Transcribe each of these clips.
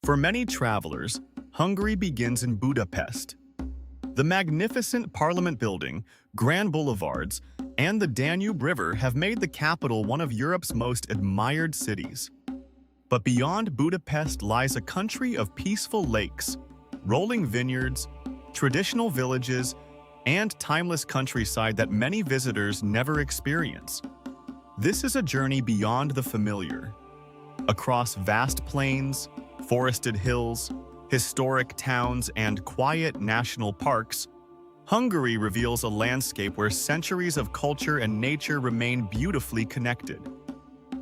For many travelers, Hungary begins in Budapest. The magnificent Parliament building, grand boulevards, and the Danube River have made the capital one of Europe's most admired cities. But beyond Budapest lies a country of peaceful lakes, rolling vineyards, traditional villages, and timeless countryside that many visitors never experience. This is a journey beyond the familiar. Across vast plains, forested hills, historic towns, and quiet national parks, Hungary reveals a landscape where centuries of culture and nature remain beautifully connected.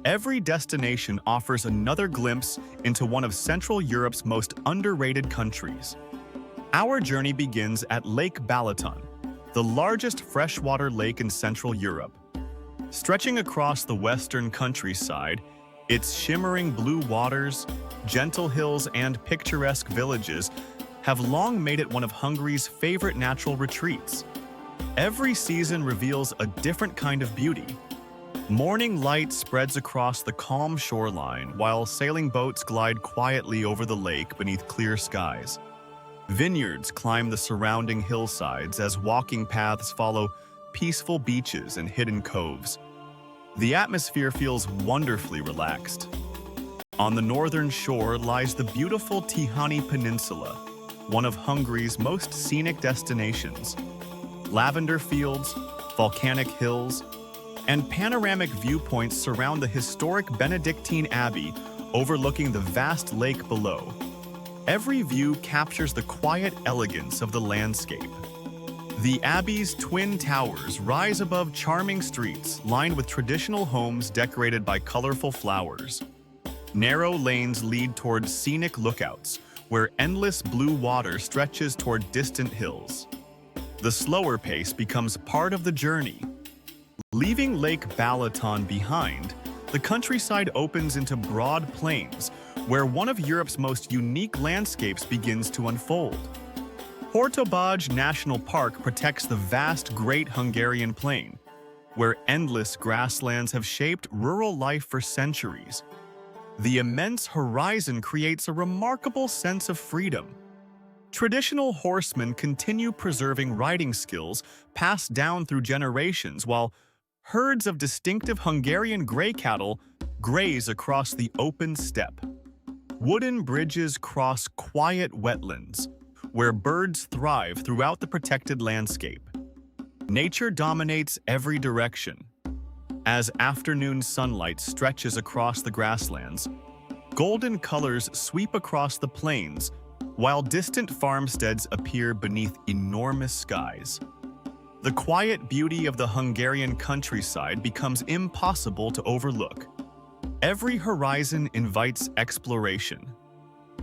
Every destination offers another glimpse into one of Central Europe's most underrated countries. Our journey begins at Lake Balaton, the largest freshwater lake in Central Europe. Stretching across the western countryside, its shimmering blue waters, gentle hills, and picturesque villages have long made it one of Hungary's favorite natural retreats. Every season reveals a different kind of beauty. Morning light spreads across the calm shoreline while sailing boats glide quietly over the lake beneath clear skies. Vineyards climb the surrounding hillsides as walking paths follow peaceful beaches and hidden coves. The atmosphere feels wonderfully relaxed. On the northern shore lies the beautiful Tihany Peninsula, one of Hungary's most scenic destinations. Lavender fields, volcanic hills, and panoramic viewpoints surround the historic Benedictine Abbey overlooking the vast lake below. Every view captures the quiet elegance of the landscape. The Abbey's twin towers rise above charming streets lined with traditional homes decorated by colorful flowers. Narrow lanes lead toward scenic lookouts, where endless blue water stretches toward distant hills. The slower pace becomes part of the journey. Leaving Lake Balaton behind, the countryside opens into broad plains, where one of Europe's most unique landscapes begins to unfold. Hortobágy National Park protects the vast Great Hungarian Plain, where endless grasslands have shaped rural life for centuries. The immense horizon creates a remarkable sense of freedom. Traditional horsemen continue preserving riding skills passed down through generations, while herds of distinctive Hungarian gray cattle graze across the open steppe. Wooden bridges cross quiet wetlands, where birds thrive throughout the protected landscape. Nature dominates every direction. As afternoon sunlight stretches across the grasslands, golden colors sweep across the plains, while distant farmsteads appear beneath enormous skies. The quiet beauty of the Hungarian countryside becomes impossible to overlook. Every horizon invites exploration.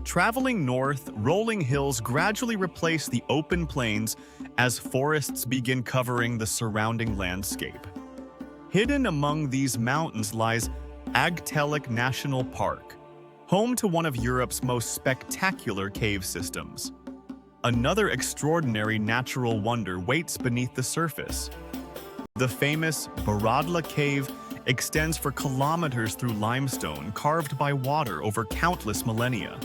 Traveling north, rolling hills gradually replace the open plains as forests begin covering the surrounding landscape. Hidden among these mountains lies Aggtelek National Park, home to one of Europe's most spectacular cave systems. Another extraordinary natural wonder waits beneath the surface. The famous Baradla Cave extends for kilometers through limestone carved by water over countless millennia.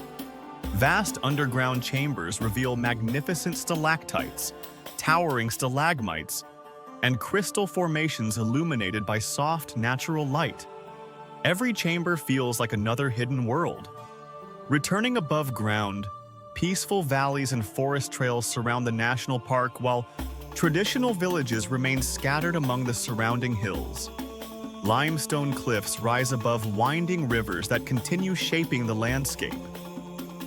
Vast underground chambers reveal magnificent stalactites, towering stalagmites, and crystal formations illuminated by soft, natural light. Every chamber feels like another hidden world. Returning above ground, peaceful valleys and forest trails surround the national park, while traditional villages remain scattered among the surrounding hills. Limestone cliffs rise above winding rivers that continue shaping the landscape.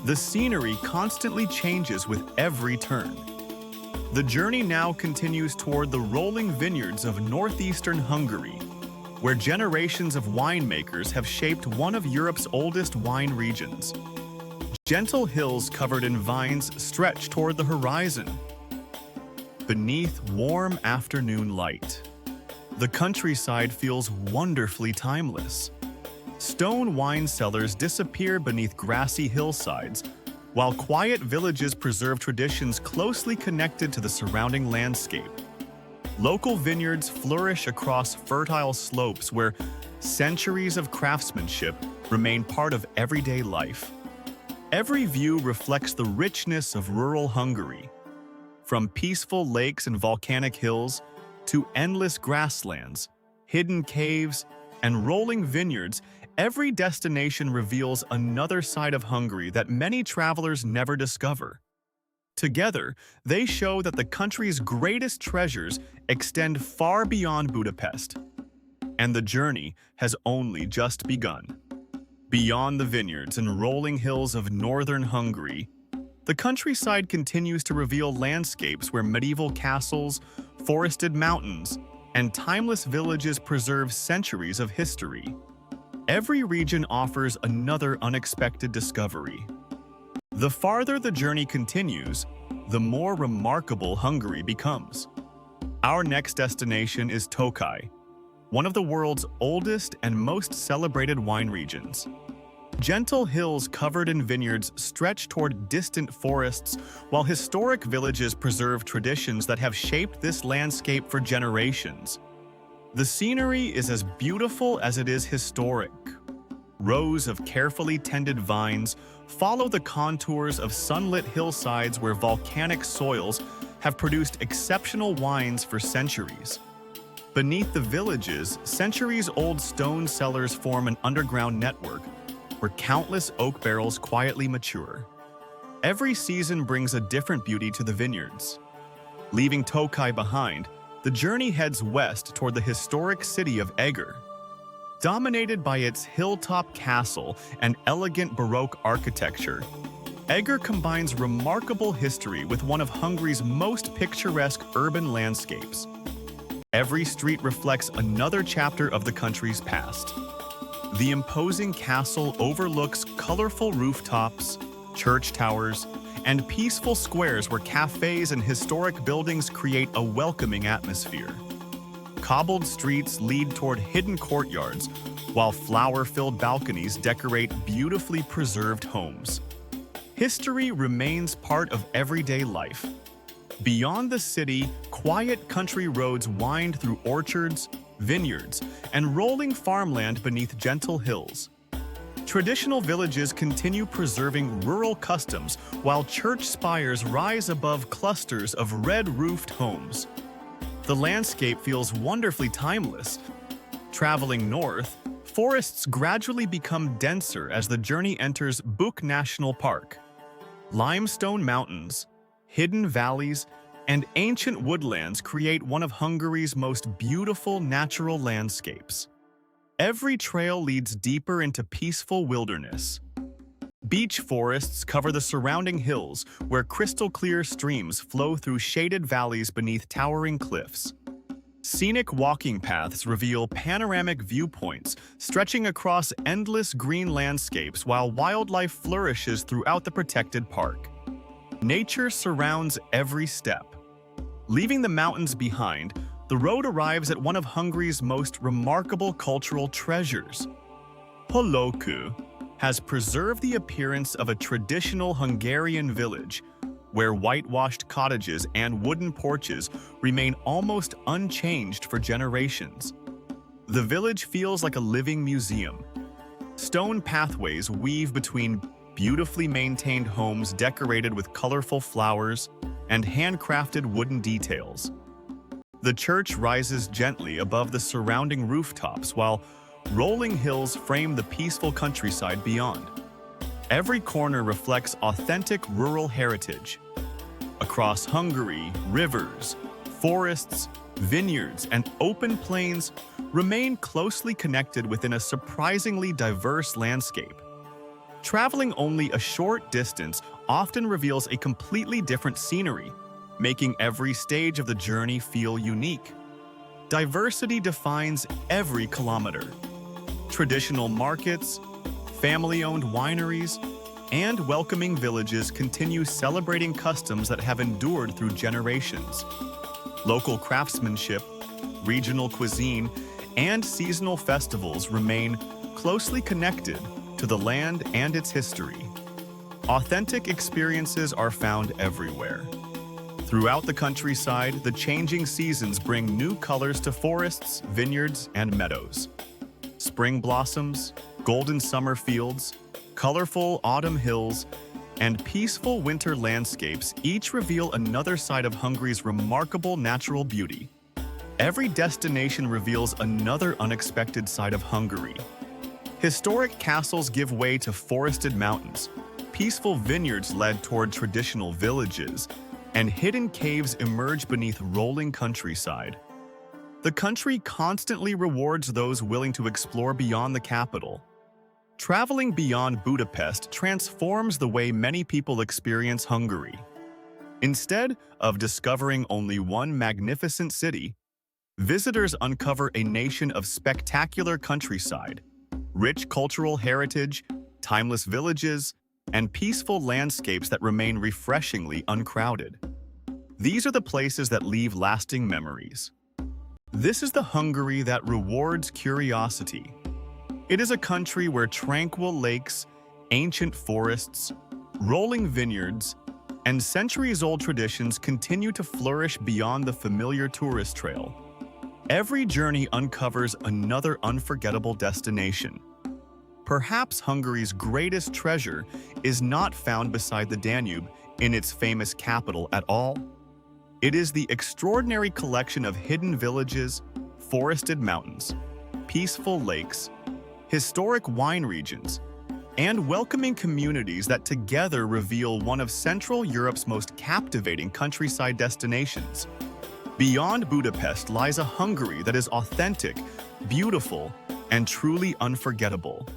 The scenery constantly changes with every turn. The journey now continues toward the rolling vineyards of northeastern Hungary, where generations of winemakers have shaped one of Europe's oldest wine regions. Gentle hills covered in vines stretch toward the horizon. Beneath warm afternoon light, the countryside feels wonderfully timeless. Stone wine cellars disappear beneath grassy hillsides, while quiet villages preserve traditions closely connected to the surrounding landscape. Local vineyards flourish across fertile slopes where centuries of craftsmanship remain part of everyday life. Every view reflects the richness of rural Hungary, from peaceful lakes and volcanic hills to endless grasslands, hidden caves, and rolling vineyards. Every destination reveals another side of Hungary that many travelers never discover. Together, they show that the country's greatest treasures extend far beyond Budapest, and the journey has only just begun. Beyond the vineyards and rolling hills of northern Hungary, the countryside continues to reveal landscapes where medieval castles, forested mountains, and timeless villages preserve centuries of history. Every region offers another unexpected discovery. The farther the journey continues, the more remarkable Hungary becomes. Our next destination is Tokaj, one of the world's oldest and most celebrated wine regions. Gentle hills covered in vineyards stretch toward distant forests, while historic villages preserve traditions that have shaped this landscape for generations. The scenery is as beautiful as it is historic. Rows of carefully tended vines follow the contours of sunlit hillsides where volcanic soils have produced exceptional wines for centuries. Beneath the villages, centuries-old stone cellars form an underground network where countless oak barrels quietly mature. Every season brings a different beauty to the vineyards. Leaving Tokaj behind, the journey heads west toward the historic city of Eger. Dominated by its hilltop castle and elegant Baroque architecture, Eger combines remarkable history with one of Hungary's most picturesque urban landscapes. Every street reflects another chapter of the country's past. The imposing castle overlooks colorful rooftops, church towers, and peaceful squares where cafes and historic buildings create a welcoming atmosphere. Cobbled streets lead toward hidden courtyards, while flower-filled balconies decorate beautifully preserved homes. History remains part of everyday life. Beyond the city, quiet country roads wind through orchards, vineyards, and rolling farmland beneath gentle hills. Traditional villages continue preserving rural customs while church spires rise above clusters of red-roofed homes. The landscape feels wonderfully timeless. Traveling north, forests gradually become denser as the journey enters Bükk National Park. Limestone mountains, hidden valleys, and ancient woodlands create one of Hungary's most beautiful natural landscapes. Every trail leads deeper into peaceful wilderness. Beech forests cover the surrounding hills, where crystal-clear streams flow through shaded valleys beneath towering cliffs. Scenic walking paths reveal panoramic viewpoints stretching across endless green landscapes while wildlife flourishes throughout the protected park. Nature surrounds every step. Leaving the mountains behind, the road arrives at one of Hungary's most remarkable cultural treasures. Hollókő has preserved the appearance of a traditional Hungarian village, where whitewashed cottages and wooden porches remain almost unchanged for generations. The village feels like a living museum. Stone pathways weave between beautifully maintained homes decorated with colorful flowers and handcrafted wooden details. The church rises gently above the surrounding rooftops while rolling hills frame the peaceful countryside beyond. Every corner reflects authentic rural heritage. Across Hungary, rivers, forests, vineyards, and open plains remain closely connected within a surprisingly diverse landscape. Traveling only a short distance often reveals a completely different scenery, making every stage of the journey feel unique. Diversity defines every kilometer. Traditional markets, family-owned wineries, and welcoming villages continue celebrating customs that have endured through generations. Local craftsmanship, regional cuisine, and seasonal festivals remain closely connected to the land and its history. Authentic experiences are found everywhere. Throughout the countryside, the changing seasons bring new colors to forests, vineyards, and meadows. Spring blossoms, golden summer fields, colorful autumn hills, and peaceful winter landscapes each reveal another side of Hungary's remarkable natural beauty. Every destination reveals another unexpected side of Hungary. Historic castles give way to forested mountains, peaceful vineyards led toward traditional villages, and hidden caves emerge beneath rolling countryside. The country constantly rewards those willing to explore beyond the capital. Traveling beyond Budapest transforms the way many people experience Hungary. Instead of discovering only one magnificent city, visitors uncover a nation of spectacular countryside, rich cultural heritage, timeless villages, and peaceful landscapes that remain refreshingly uncrowded. These are the places that leave lasting memories. This is the Hungary that rewards curiosity. It is a country where tranquil lakes, ancient forests, rolling vineyards, and centuries-old traditions continue to flourish beyond the familiar tourist trail. Every journey uncovers another unforgettable destination. Perhaps Hungary's greatest treasure is not found beside the Danube in its famous capital at all. It is the extraordinary collection of hidden villages, forested mountains, peaceful lakes, historic wine regions, and welcoming communities that together reveal one of Central Europe's most captivating countryside destinations. Beyond Budapest lies a Hungary that is authentic, beautiful, and truly unforgettable.